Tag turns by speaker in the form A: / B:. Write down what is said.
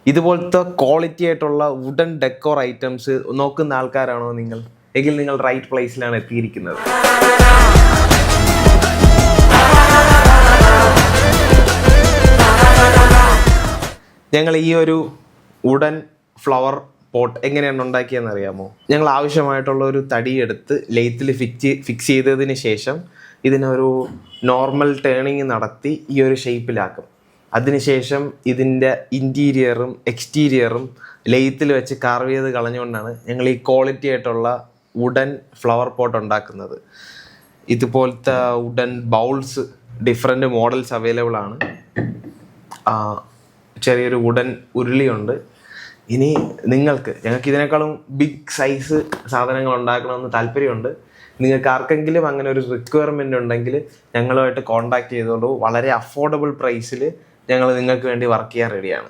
A: ഇതുപോലത്തെ ക്വാളിറ്റി ആയിട്ടുള്ള wooden decor items നോക്കുന്ന ആൾക്കാരാണോ നിങ്ങൾ? എങ്കിൽ നിങ്ങൾ റൈറ്റ് പ്ലേസിലാണ് എത്തിയിരിക്കുന്നത്. ഞങ്ങൾ ഈ ഒരു വുഡൻ ഫ്ലവർ പോട്ട് എങ്ങനെയാണ് ഉണ്ടാക്കിയതെന്ന് അറിയാമോ? ഞങ്ങൾ ആവശ്യമായിട്ടുള്ള ഒരു തടിയെടുത്ത് ലെയ്ത്തിൽ ഫിക്സ് ചെയ്തതിന് ശേഷം ഇതിനൊരു നോർമൽ ടേണിങ് നടത്തി ഈ ഒരു ഷേപ്പിലാക്കും. അതിനുശേഷം ഇതിൻ്റെ ഇൻറ്റീരിയറും എക്സ്റ്റീരിയറും ലെയ്ത്തിൽ വെച്ച് കാർവ് ചെയ്ത് കളഞ്ഞുകൊണ്ടാണ് ഞങ്ങൾ ഈ ക്വാളിറ്റി ആയിട്ടുള്ള വുഡൻ ഫ്ലവർ പോട്ട് ഉണ്ടാക്കുന്നത്. ഇതുപോലത്തെ wooden bowls different models available ആണ്. ചെറിയൊരു വുഡൻ ഉരുളിയുണ്ട്. ഇനി ഞങ്ങൾക്ക് ഇതിനേക്കാളും ബിഗ് സൈസ് സാധനങ്ങൾ ഉണ്ടാക്കണമെന്ന് താല്പര്യമുണ്ട്. നിങ്ങൾക്ക് ആർക്കെങ്കിലും അങ്ങനെ ഒരു റിക്വയർമെൻ്റ് ഉണ്ടെങ്കിൽ ഞങ്ങളുമായിട്ട് കോൺടാക്ട് ചെയ്തോളൂ. വളരെ അഫോർഡബിൾ പ്രൈസിൽ ഞങ്ങൾ നിങ്ങൾക്ക് വേണ്ടി വർക്ക് ചെയ്യാൻ റെഡിയാണ്.